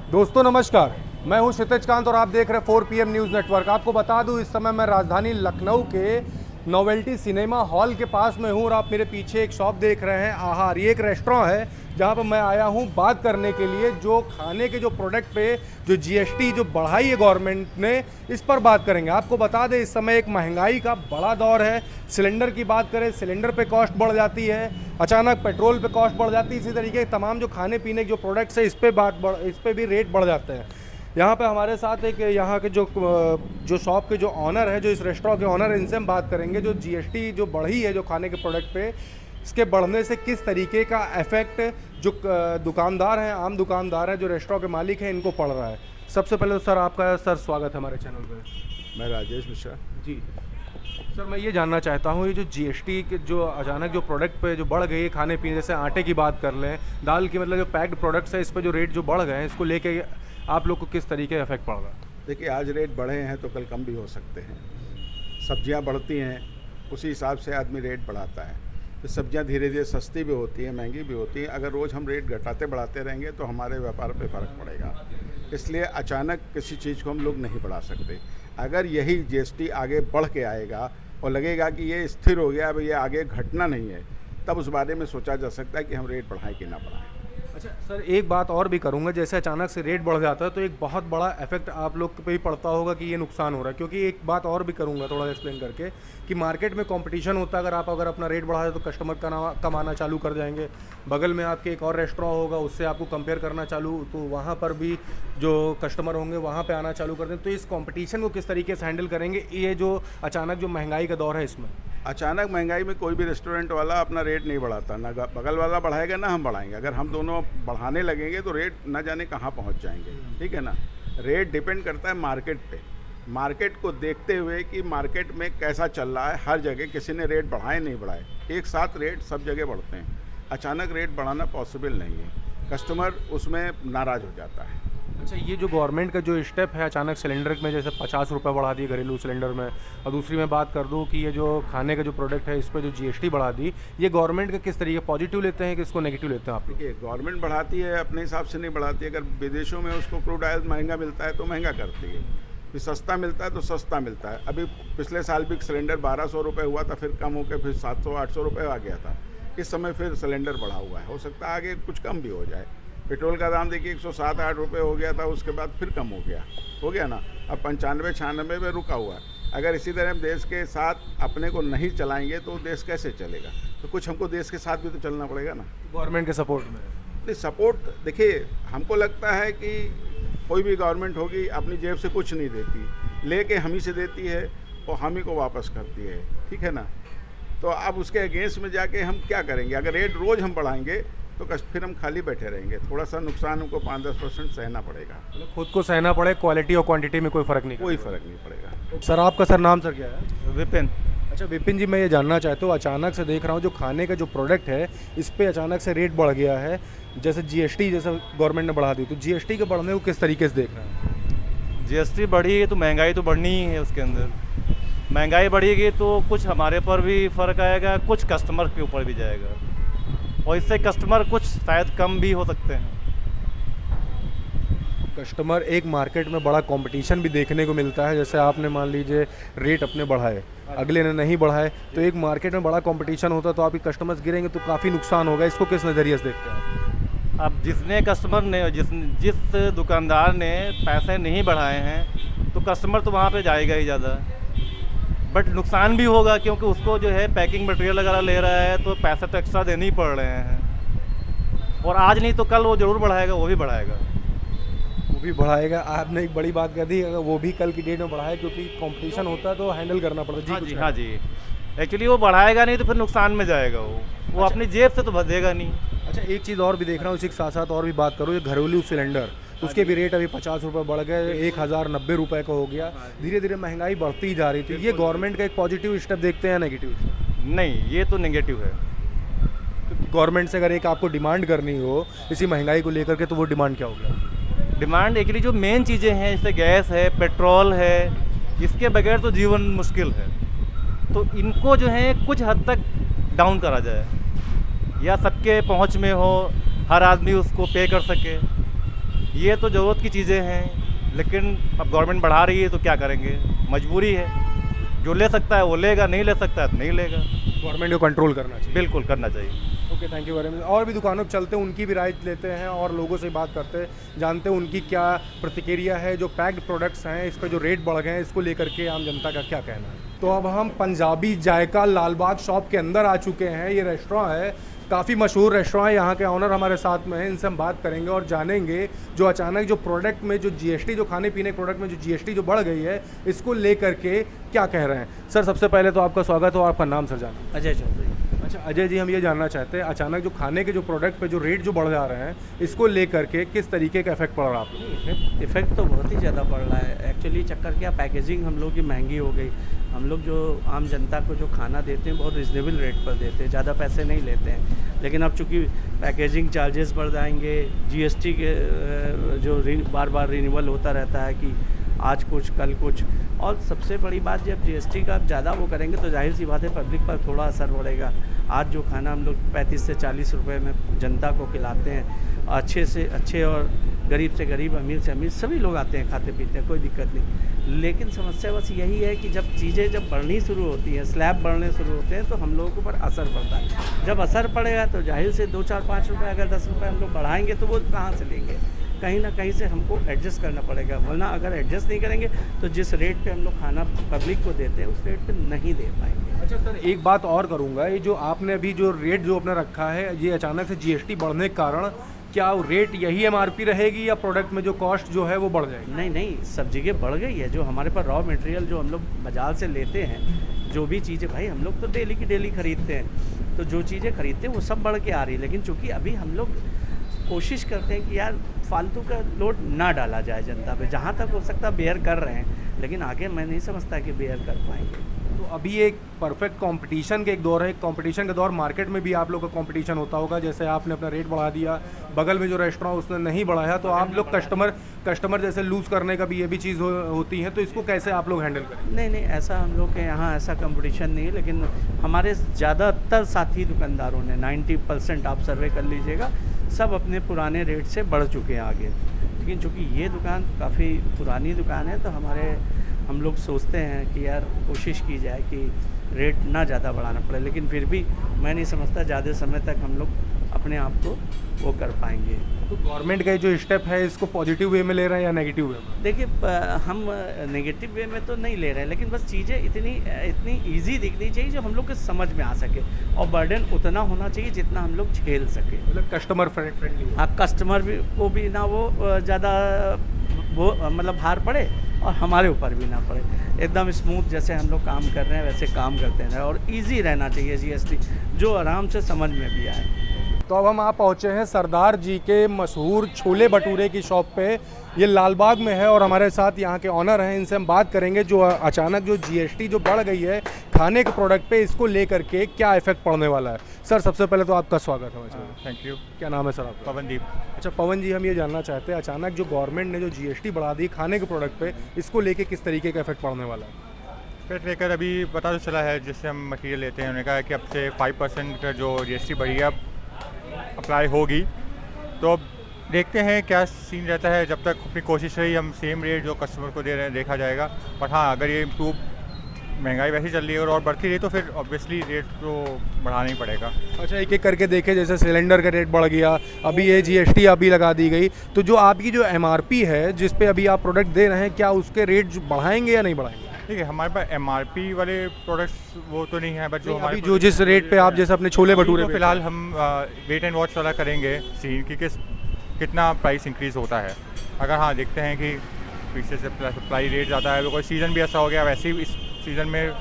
दोस्तों नमस्कार, मैं हूं क्षितिज कांत और आप देख रहे हैं 4 PM न्यूज़ नेटवर्क। आपको बता दूं इस समय मैं राजधानी लखनऊ के नोवेल्टी सिनेमा हॉल के पास में हूं और आप मेरे पीछे एक शॉप देख रहे हैं आहार। ये एक रेस्टोरेंट है जहां पर मैं आया हूं बात करने के लिए जो खाने के जो प्रोडक्ट पे जो जीएसटी जो बढ़ाई है गवर्नमेंट ने, इस पर बात करेंगे। आपको बता दें इस समय एक महंगाई का बड़ा दौर है। सिलेंडर की बात करें, सिलेंडर पे कॉस्ट बढ़ जाती है, अचानक पेट्रोल पे कॉस्ट बढ़ जाती है, इसी तरीके के तमाम जो खाने पीने के जो प्रोडक्ट्स है इस पे भी रेट बढ़ जाते हैं। यहाँ पे हमारे साथ एक यहाँ के जो शॉप के जो ऑनर है, जो इस रेस्टोरेंट के ऑनर है, इनसे हम बात करेंगे जो जीएसटी जो बढ़ी है जो खाने के प्रोडक्ट पे, इसके बढ़ने से किस तरीके का इफेक्ट जो दुकानदार हैं, आम दुकानदार हैं, जो रेस्टोरेंट के मालिक हैं, इनको पड़ रहा है। सबसे पहले तो सर आपका स्वागत है हमारे चैनल पे। मैं राजेश मिश्रा जी सर, मैं ये जानना चाहता हूँ ये जो जीएसटी के जो अचानक जो प्रोडक्ट पे जो बढ़ गई है खाने पीने, जैसे आटे की बात कर लें, दाल की, मतलब जो पैक्ड प्रोडक्ट्स है, इस पर जो रेट जो बढ़ गए हैं, इसको लेके आप लोग को किस तरीके का इफेक्ट पड़ रहा है? देखिए, आज रेट बढ़े हैं तो कल कम भी हो सकते हैं। सब्जियां बढ़ती हैं, उसी हिसाब से आदमी रेट बढ़ाता है। तो सब्जियां धीरे धीरे सस्ती भी होती हैं, महंगी भी होती हैं। अगर रोज़ हम रेट घटाते बढ़ाते रहेंगे तो हमारे व्यापार पे फ़र्क पड़ेगा। इसलिए अचानक किसी चीज़ को हम लोग नहीं बढ़ा सकते। अगर यही जीएसटी आगे बढ़ के आएगा और लगेगा कि ये स्थिर हो गया, अब ये आगे घटना नहीं है, तब उस बारे में सोचा जा सकता है कि हम रेट बढ़ाएं कि ना बढ़ाएं। अच्छा सर, एक बात और भी करूंगा, जैसे अचानक से रेट बढ़ जाता है तो एक बहुत बड़ा इफेक्ट आप लोग पे ही पड़ता होगा कि ये नुकसान हो रहा है, क्योंकि एक बात और भी करूंगा थोड़ा एक्सप्लेन करके कि मार्केट में कंपटीशन होता है। अगर अपना रेट बढ़ा दे तो कस्टमर कम आना चालू कर जाएंगे। बगल में आपके एक और रेस्टोरेंट होगा, उससे आपको कंपेयर करना चालू, तो वहाँ पर भी जो कस्टमर होंगे वहाँ पर आना चालू कर दें। तो इस कॉम्पिटिशन को किस तरीके से हैंडल करेंगे, ये जो अचानक जो महंगाई का दौर है इसमें? अचानक महंगाई में कोई भी रेस्टोरेंट वाला अपना रेट नहीं बढ़ाता, ना बगल वाला बढ़ाएगा ना हम बढ़ाएंगे। अगर हम दोनों बढ़ाने लगेंगे तो रेट ना जाने कहाँ पहुँच जाएंगे, ठीक है ना। रेट डिपेंड करता है मार्केट पे, मार्केट को देखते हुए कि मार्केट में कैसा चल रहा है। हर जगह किसी ने रेट बढ़ाए नहीं बढ़ाए, एक साथ रेट सब जगह बढ़ते हैं। अचानक रेट बढ़ाना पॉसिबल नहीं है, कस्टमर उसमें नाराज़ हो जाता है। अच्छा, ये जो गवर्नमेंट का जो स्टेप है अचानक सिलेंडर में जैसे 50 रुपये बढ़ा दिए घरेलू सिलेंडर में, और दूसरी मैं बात कर दूं कि ये जो खाने का जो प्रोडक्ट है इस पर जो जीएसटी बढ़ा दी, ये गवर्नमेंट का किस तरीके पॉजिटिव लेते हैं कि इसको नेगेटिव लेते हैं आप लोग? देखिए, गवर्नमेंट बढ़ाती है अपने हिसाब से नहीं बढ़ाती है। अगर विदेशों में उसको क्रूड ऑयल महंगा मिलता है तो महंगा करती है, फिर सस्ता मिलता है तो सस्ता मिलता है। अभी पिछले साल भी सिलेंडर 1200 रुपये हुआ था, फिर कम होकर फिर 700-800 रुपये आ गया था। इस समय फिर सिलेंडर बढ़ा हुआ है, हो सकता है आगे कुछ कम भी हो जाए। पेट्रोल का दाम देखिए 107-8 रुपये हो गया था, उसके बाद फिर कम हो गया ना। अब 95-96 में रुका हुआ है। अगर इसी तरह हम देश के साथ अपने को नहीं चलाएंगे तो देश कैसे चलेगा? तो कुछ हमको देश के साथ भी तो चलना पड़ेगा ना, गवर्नमेंट के सपोर्ट में। नहीं, सपोर्ट देखिए, हमको लगता है कि कोई भी गवर्नमेंट होगी अपनी जेब से कुछ नहीं देती, लेके हम ही से देती है और हम ही को वापस करती है, ठीक है ना। तो अब उसके अगेंस्ट में जाके हम क्या करेंगे? अगर रेट रोज़ हम बढ़ाएंगे तो फिर हम खाली बैठे रहेंगे। थोड़ा सा नुकसान हमको 5-10% सहना पड़ेगा। मतलब खुद को सहना पड़े, क्वालिटी और क्वांटिटी में कोई फ़र्क नहीं? कोई फ़र्क नहीं पड़ेगा। सर आपका नाम सर क्या है? विपिन। अच्छा विपिन जी, मैं ये जानना चाहता हूँ, अचानक से देख रहा हूँ जो खाने का जो प्रोडक्ट है इस पर अचानक से रेट बढ़ गया है, जैसे जीएसटी जैसे गवर्नमेंट ने बढ़ा दी, तो जीएसटी के बढ़ने को किस तरीके से देख रहे हैं? जीएसटी बढ़ी है तो महंगाई तो बढ़नी ही है। उसके अंदर महंगाई बढ़ेगी तो कुछ हमारे पर भी फ़र्क आएगा, कुछ कस्टमर के ऊपर भी जाएगा, और इससे कस्टमर कुछ शायद कम भी हो सकते हैं। कस्टमर, एक मार्केट में बड़ा कंपटीशन भी देखने को मिलता है। जैसे आपने मान लीजिए रेट अपने बढ़ाए, अगले ने नहीं बढ़ाए, तो एक मार्केट में बड़ा कंपटीशन होता है, तो आपके कस्टमर्स गिरेंगे तो काफ़ी नुकसान होगा। इसको किस नज़रिए से देखते हैं? अब जिसने कस्टमर ने जिस दुकानदार ने पैसे नहीं बढ़ाए हैं तो कस्टमर तो वहाँ पे जाएगा ही ज़्यादा, बट नुकसान भी होगा क्योंकि उसको जो है पैकिंग मटेरियल वगैरह ले रहा है तो पैसे तो एक्स्ट्रा देने ही पड़ रहे हैं। और आज नहीं तो कल वो ज़रूर बढ़ाएगा, वो भी बढ़ाएगा। आपने एक बड़ी बात कह दी, अगर वो भी कल की डेट में बढ़ाए, क्योंकि कंपटीशन होता है तो हैंडल करना पड़ता है। हाँ जी। एक्चुअली वो बढ़ाएगा नहीं तो फिर नुकसान में जाएगा वो अपनी जेब से तो भरेगा नहीं। अच्छा, एक चीज़ और भी देख रहा हूँ, इसी के साथ साथ और भी बात करूँ, ये घरेलू सिलेंडर, उसके भी रेट अभी 50 रुपये बढ़ गए, 1090 रुपये का हो गया। धीरे धीरे महंगाई बढ़ती ही जा रही थी। ये गवर्नमेंट का एक पॉजिटिव स्टेप देखते हैं या नेगेटिव स्टेप? नहीं, ये तो नेगेटिव है। गवर्नमेंट से अगर एक आपको डिमांड करनी हो इसी महंगाई को लेकर के, तो वो डिमांड क्या होगा? डिमांड एक्चुअली जो मेन चीज़ें हैं जैसे गैस है, पेट्रोल है, इसके बगैर तो जीवन मुश्किल है। तो इनको जो है कुछ हद तक डाउन करा जाए या सबके पहुंच में हो, हर आदमी उसको पे कर सके, ये तो ज़रूरत की चीज़ें हैं, लेकिन अब गवर्नमेंट बढ़ा रही है तो क्या करेंगे, मजबूरी है। जो ले सकता है वो लेगा, नहीं ले सकता है तो नहीं लेगा। गवर्नमेंट को कंट्रोल करना चाहिए। बिल्कुल करना चाहिए। Okay, thank you very much. और भी दुकानों पर चलते हैं, उनकी भी राय लेते हैं और लोगों से बात करते हैं, जानते हैं उनकी क्या प्रतिक्रिया है। जो पैक्ड प्रोडक्ट्स हैं इस पर जो रेट बढ़ गए हैं, इसको लेकर के आम जनता का क्या कहना है। तो अब हम पंजाबी जायका लालबाग शॉप के अंदर आ चुके हैं। ये रेस्टोरेंट है, काफ़ी मशहूर रेस्टोरेंट है। यहाँ के ऑनर हमारे साथ में हैं, इनसे हम बात करेंगे और जानेंगे जो अचानक जो प्रोडक्ट में जो जीएसटी, जो खाने पीने के प्रोडक्ट में जो जीएसटी जो बढ़ गई है, इसको लेकर के क्या कह रहे हैं। सर, सबसे पहले तो आपका स्वागत हो। आपका नाम सर जाना। अजय चौधरी। अच्छा अजय जी, हम ये जानना चाहते हैं अचानक जो खाने के जो प्रोडक्ट पे जो रेट जो बढ़ जा रहे हैं, इसको लेकर के किस तरीके का इफेक्ट पड़ रहा है आप लोग। इफेक्ट तो बहुत ही ज़्यादा पड़ रहा है। एक्चुअली चक्कर क्या, पैकेजिंग हम लोग की महंगी हो गई। हम लोग जो आम जनता को जो खाना देते हैं बहुत रिजनेबल रेट पर देते हैं, ज़्यादा पैसे नहीं लेते हैं। लेकिन अब चूँकि पैकेजिंग चार्जेस बढ़ जाएंगे, जीएसटी के जो बार बार रिन्यूअल होता रहता है कि आज कुछ कल कुछ, और सबसे बड़ी बात जब जीएसटी का ज़्यादा वो करेंगे तो जाहिर सी बात है पब्लिक पर थोड़ा असर पड़ेगा। आज जो खाना हम लोग 35 से 40 रुपए में जनता को खिलाते हैं, अच्छे से अच्छे और गरीब से गरीब, अमीर से अमीर सभी लोग आते हैं, खाते पीते हैं, कोई दिक्कत नहीं। लेकिन समस्या बस यही है कि जब चीज़ें जब बढ़नी शुरू होती हैं, स्लैब बढ़ने शुरू होते हैं, तो हम लोगों के ऊपर असर पड़ता है। जब असर पड़ेगा तो जाहिर से 2, 4, 5 रुपये अगर 10 रुपये हम लोग बढ़ाएंगे तो वो कहाँ से लेंगे। कहीं ना कहीं से हमको एडजस्ट करना पड़ेगा, वरना अगर एडजस्ट नहीं करेंगे तो जिस रेट पे हम लोग खाना पब्लिक को देते हैं उस रेट पे नहीं दे पाएंगे। अच्छा सर, एक बात और करूँगा, ये जो आपने अभी जो रेट जो अपना रखा है, ये अचानक से जीएसटी बढ़ने के कारण क्या रेट यही एमआरपी रहेगी या प्रोडक्ट में जो कॉस्ट जो है वो बढ़ जाएगी। नहीं नहीं, सब जगह बढ़ गई है। जो हमारे पास रॉ मटेरियल जो हम लोग बाजार से लेते हैं, जो भी चीज़ें, भाई हम लोग तो डेली की डेली खरीदते हैं, तो जो चीज़ें खरीदते हैं वो सब बढ़ के आ रही है। लेकिन चूँकि अभी हम लोग कोशिश करते हैं कि यार फालतू का लोड ना डाला जाए जनता पे, जहाँ तक हो सकता है बेयर कर रहे हैं, लेकिन आगे मैं नहीं समझता कि बेयर कर पाएंगे। तो अभी एक परफेक्ट कंपटीशन के एक दौर है, कंपटीशन का दौर, मार्केट में भी आप लोग का कंपटीशन होता होगा। जैसे आपने अपना रेट बढ़ा दिया, बगल में जो रेस्टोरेंट उसने नहीं बढ़ाया, तो आप लोग कस्टमर जैसे लूज़ करने का भी ये भी चीज़ होती है, तो इसको कैसे आप लोग हैंडल करें। नहीं नहीं, ऐसा हम लोग के यहाँ ऐसा कंपटीशन नहीं है, लेकिन हमारे ज़्यादातर साथी दुकानदारों ने 90% आप सर्वे कर लीजिएगा, सब अपने पुराने रेट से बढ़ चुके हैं आगे। लेकिन चूँकि ये दुकान काफ़ी पुरानी दुकान है, तो हम लोग सोचते हैं कि यार कोशिश की जाए कि रेट ना ज़्यादा बढ़ाना पड़े। लेकिन फिर भी मैं नहीं समझता ज़्यादा समय तक हम लोग अपने आप को वो कर पाएंगे। तो गवर्नमेंट का जो स्टेप है, इसको पॉजिटिव वे में ले रहे हैं या नेगेटिव वे में। देखिए, हम नेगेटिव वे में तो नहीं ले रहे हैं, लेकिन बस चीज़ें इतनी इजी दिखनी चाहिए जो हम लोग के समझ में आ सके, और बर्डन उतना होना चाहिए जितना हम लोग झेल सके। मतलब कस्टमर फ्रेंडली। हाँ, कस्टमर भी को भी ना वो ज़्यादा वो मतलब भार पड़े और हमारे ऊपर भी ना पड़े। एकदम स्मूथ जैसे हम लोग काम कर रहे हैं वैसे काम करते हैं, और इजी रहना चाहिए जीएसटी, जो आराम से समझ में भी आए। तो अब हम आप पहुँचे हैं सरदार जी के मशहूर छोले भटूरे की शॉप पे। ये लालबाग में है और हमारे साथ यहाँ के ऑनर हैं, इनसे हम बात करेंगे जो अचानक जो जीएसटी जो बढ़ गई है खाने के प्रोडक्ट पे, इसको लेकर के क्या इफेक्ट पड़ने वाला है। सर, सबसे पहले तो आपका स्वागत है। Thank you. क्या नाम है सर आपका। पवनदीप। अच्छा पवन जी, हम ये जानना चाहते हैं अचानक जो गवर्नमेंट ने जो जीएसटी बढ़ा दी खाने के प्रोडक्ट पे, इसको लेके किस तरीके का इफेक्ट पड़ने वाला है। फिर लेकर अभी पता तो चला है, जिससे हम मटेरियल लेते हैं, उन्होंने कहा है कि अब से 5% का जो जीएसटी बढ़ी है अब अप्लाई होगी। तो अब देखते हैं क्या सीन रहता है। जब तक अपनी कोशिश रही, हम सेम रेट जो कस्टमर को दे रहे हैं देखा जाएगा। बट हाँ, अगर ये इम्प्रूव, महंगाई वैसी चल रही है और बढ़ती रही, तो फिर ऑब्वियसली रेट तो बढ़ाना ही पड़ेगा। अच्छा, एक एक करके देखें, जैसे सिलेंडर का रेट बढ़ गया, अभी ये जीएसटी अभी लगा दी गई, तो जो आपकी जो एमआरपी है जिस पे अभी आप प्रोडक्ट दे रहे हैं, क्या उसके रेट बढ़ाएंगे या नहीं बढ़ाएंगे। ठीक है, हमारे पास एमआरपी वाले प्रोडक्ट्स वो तो नहीं है, बट जो हमारे जो जिस रेट पे आप जैसे अपने छोले भटूरे तो फिलहाल हम वेट एंड वॉच वाला करेंगे सीन की कितना प्राइस इंक्रीज़ होता है। अगर हाँ देखते हैं कि पीछे से सप्लाई रेट ज़्यादा है, तो कोई सीज़न भी ऐसा हो गया, वैसे ही इस सीज़न में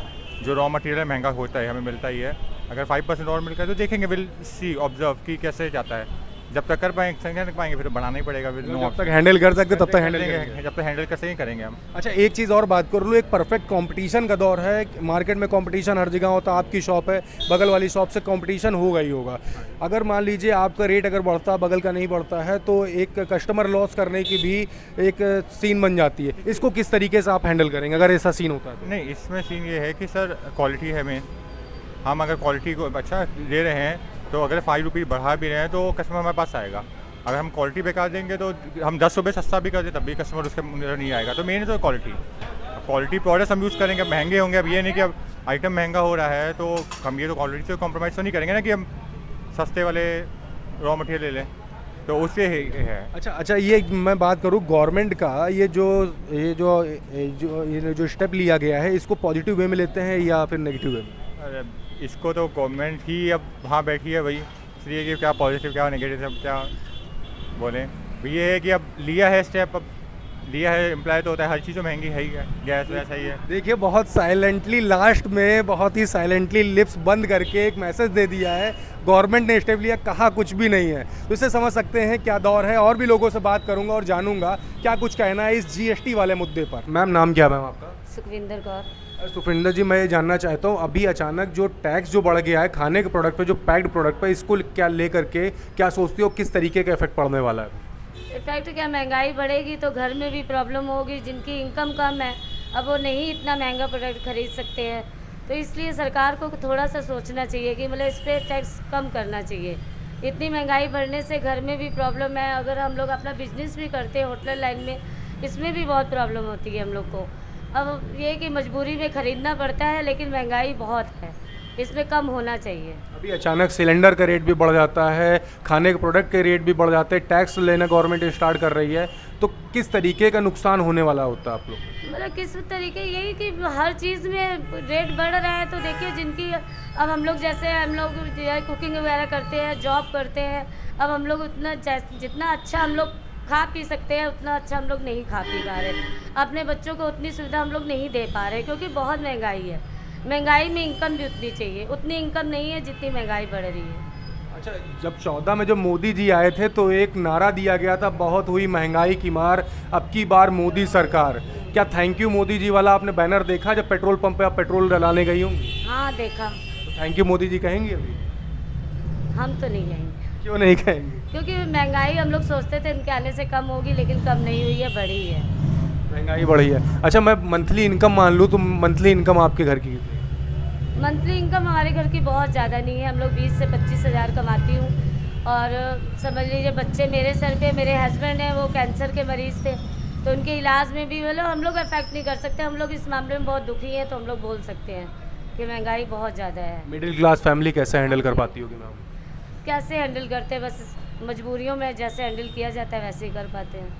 जो रॉ मटेरियल महंगा होता है, हमें मिलता ही है। अगर 5% और मिल गया तो देखेंगे, विल सी ऑब्जर्व कि कैसे जाता है। जब तक कर पाएंगे फिर बढ़ाना ही पड़ेगा। जब तक हैंडल कर सकते तब तक हैंडल करेंगे, जब तक हैंडल कर सही करेंगे हम। अच्छा, एक चीज़ और बात कर लूँ, एक परफेक्ट कंपटीशन का दौर है, मार्केट में कंपटीशन हर जगह होता है। आपकी शॉप है, बगल वाली शॉप से कंपटीशन होगा ही होगा। अगर मान लीजिए आपका रेट अगर बढ़ता, बगल का नहीं बढ़ता है, तो एक कस्टमर लॉस करने की भी एक सीन बन जाती है। इसको किस तरीके से आप हैंडल करेंगे अगर ऐसा सीन होता है तो? नहीं, इसमें सीन ये है कि सर क्वालिटी है मेन। हम अगर क्वालिटी को अच्छा दे रहे हैं, तो अगर 5 रुपये बढ़ा भी रहे हैं तो कस्टमर हमारे पास आएगा। अगर हम क्वालिटी बेकार देंगे तो हम 10 रुपये सस्ता भी कर दें तब भी कस्टमर उसके अंदर नहीं आएगा। तो मेन तो क्वालिटी प्रोडक्ट्स हम यूज़ करेंगे। महंगे होंगे, अब ये नहीं कि अब आइटम महंगा हो रहा है तो हम ये तो क्वालिटी से कॉम्प्रोमाइज़ तो नहीं करेंगे ना कि हम सस्ते वाले रॉ मटेरियल ले लें, तो उससे है। अच्छा, ये मैं बात करूँ गवर्नमेंट का, ये जो स्टेप लिया गया है इसको पॉजिटिव वे में लेते हैं या फिर नेगेटिव वे में? अरे इसको तो गवर्नमेंट ही अब वहाँ बैठी है भाई, इसलिए कि क्या पॉजिटिव क्या नेगेटिव क्या बोलें। ये है कि अब लिया है स्टेप, अब लिया है एम्प्लॉय तो होता है, हर चीज़ तो महंगी है ही है, गैस वैसा ही है। देखिए बहुत साइलेंटली लास्ट में बहुत ही साइलेंटली लिप्स बंद करके एक मैसेज दे दिया है, गवर्नमेंट ने स्टेप लिया, कहा कुछ भी नहीं है। तो इससे समझ सकते हैं क्या दौर है। और भी लोगों से बात करूंगा और जानूंगा क्या कुछ कहना है इस जीएसटी वाले मुद्दे पर। मैम नाम क्या मैम आपका? सुखविंदर कौर। सुखविंदर जी, मैं ये जानना चाहता हूँ अभी अचानक जो टैक्स जो बढ़ गया है खाने के प्रोडक्ट पे, जो पैक्ड प्रोडक्ट पे, इसको क्या लेकर के क्या सोचते हो किस तरीके का इफेक्ट पड़ने वाला है? इफेक्ट क्या, महंगाई बढ़ेगी तो घर में भी प्रॉब्लम होगी। जिनकी इनकम कम है अब वो नहीं इतना महंगा प्रोडक्ट खरीद सकते हैं, तो इसलिए सरकार को थोड़ा सा सोचना चाहिए कि मतलब इस पर टैक्स कम करना चाहिए। इतनी महंगाई बढ़ने से घर में भी प्रॉब्लम है। अगर हम लोग अपना बिजनेस भी करते हैं होटल लाइन में, इसमें भी बहुत प्रॉब्लम होती है हम लोग को। अब ये कि मजबूरी में ख़रीदना पड़ता है, लेकिन महंगाई बहुत है, इसमें कम होना चाहिए। अभी अचानक सिलेंडर का रेट भी बढ़ जाता है, खाने के प्रोडक्ट के रेट भी बढ़ जाते हैं, टैक्स लेना गवर्नमेंट स्टार्ट कर रही है, तो किस तरीके का नुकसान होने वाला होता है आप लोग? मतलब किस तरीके, यही कि हर चीज़ में रेट बढ़ रहा है। तो देखिए जिनकी, अब हम लोग जैसे हम लोग कुकिंग वगैरह करते हैं, जॉब करते हैं, अब हम लोग उतना जितना अच्छा हम लोग खा पी सकते हैं उतना अच्छा हम लोग नहीं खा पी पा रहे। अपने बच्चों को उतनी सुविधा हम लोग नहीं दे पा रहे क्योंकि बहुत महंगाई है। महंगाई में इनकम भी उतनी चाहिए, उतनी इनकम नहीं है जितनी महंगाई बढ़ रही है। अच्छा, जब 14 में जब मोदी जी आए थे तो एक नारा दिया गया था, बहुत हुई महंगाई की मार, अब की बार मोदी सरकार। क्या थैंक यू मोदी जी वाला आपने बैनर देखा जब पेट्रोल पंप पे आप पेट्रोल डलाने गई होंगी? हाँ देखा। तो थैंक यू मोदी जी कहेंगे अभी? हम तो नहीं कहेंगे। क्यों नहीं कहेंगे? क्योंकि महंगाई हम लोग सोचते थे इनके आने से कम होगी, लेकिन कम नहीं हुई है, बढ़ी है। महंगाई बढ़ी है। अच्छा, मैं मंथली इनकम मान लूँ तो मंथली इनकम आपके घर की कितनी? मंथली इनकम हमारे घर की बहुत ज़्यादा नहीं है। हम लोग 20 से 25 हज़ार कमाती हूँ। और समझ लीजिए बच्चे मेरे सर पे, मेरे हस्बैंड हैं वो कैंसर के मरीज़ थे, तो उनके इलाज में भी मतलब हम लोग अफेक्ट नहीं कर सकते। हम लोग इस मामले में बहुत दुखी हैं, तो हम लोग बोल सकते हैं कि महंगाई बहुत ज़्यादा है। मिडिल क्लास फैमिली कैसे हैंडल कर पाती होगी मैम? कैसे हैंडल करते हैं, बस मजबूरियों में जैसे हैंडल किया जाता है वैसे ही कर पाते हैं।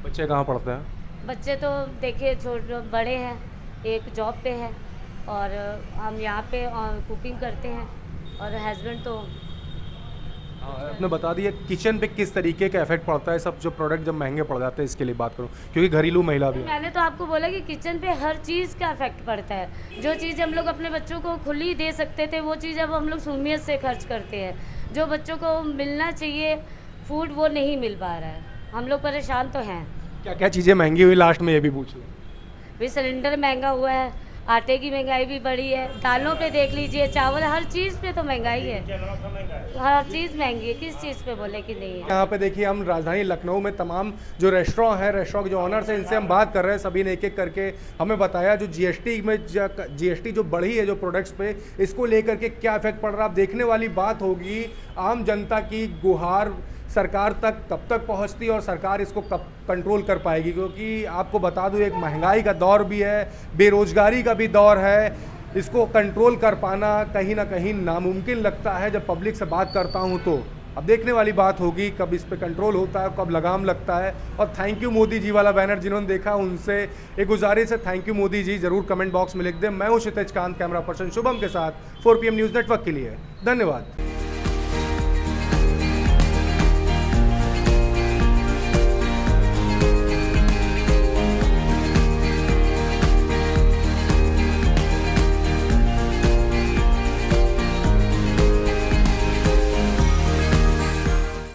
बच्चे कहाँ पढ़ते हैं? बच्चे तो देखिए छोटे बड़े हैं, एक जॉब पे है और हम यहाँ पे कुकिंग करते हैं, और हस्बैंड तो आपने बता दिया किचन पे किस तरीके का इफेक्ट पड़ता है, सब जो प्रोडक्ट जब महंगे पड़ जाते हैं इसके लिए बात करूँ क्योंकि घरेलू महिला भी है। मैंने तो आपको बोला कि किचन पे हर चीज़ का इफेक्ट पड़ता है। जो चीज़ हम लोग अपने बच्चों को खुली दे सकते थे वो चीज़ अब हम लोग सुनियत से खर्च करते हैं। जो बच्चों को मिलना चाहिए फूड वो नहीं मिल पा रहा है। हम लोग परेशान तो हैं। क्या क्या चीज़ें महंगी हुई लास्ट में ये भी पूछ लें? भाई सिलेंडर महंगा हुआ है, आटे की महंगाई भी बढ़ी है, दालों पे देख लीजिए, चावल, हर चीज़ पे तो महंगाई है। हर चीज़ महंगी है, किस चीज़ पे बोले कि नहीं है। यहाँ पे देखिए हम राजधानी लखनऊ में तमाम जो रेस्टोरेंट है, रेस्टोरेंट के जो ऑनर्स हैं, इनसे हम बात कर रहे हैं। सभी ने एक एक करके हमें बताया जो जीएसटी जो बढ़ी है जो प्रोडक्ट्स पे, इसको लेकर के क्या इफेक्ट पड़ रहा है। अब देखने वाली बात होगी आम जनता की गुहार सरकार तक कब तक पहुंचती है और सरकार इसको कब कंट्रोल कर पाएगी, क्योंकि आपको बता दूं एक महंगाई का दौर भी है, बेरोजगारी का भी दौर है। इसको कंट्रोल कर पाना कहीं ना कहीं नामुमकिन लगता है जब पब्लिक से बात करता हूं तो। अब देखने वाली बात होगी कब इस पे कंट्रोल होता है, कब लगाम लगता है। और थैंक यू मोदी जी वाला बैनर जिन्होंने देखा उनसे एक गुजारिश है, थैंक यू मोदी जी, ज़रूर कमेंट बॉक्स में लिख दें। मैं हूँ क्षितिज कांत, कैमरा पर्सन शुभम के साथ 4 PM न्यूज़ नेटवर्क के लिए। धन्यवाद।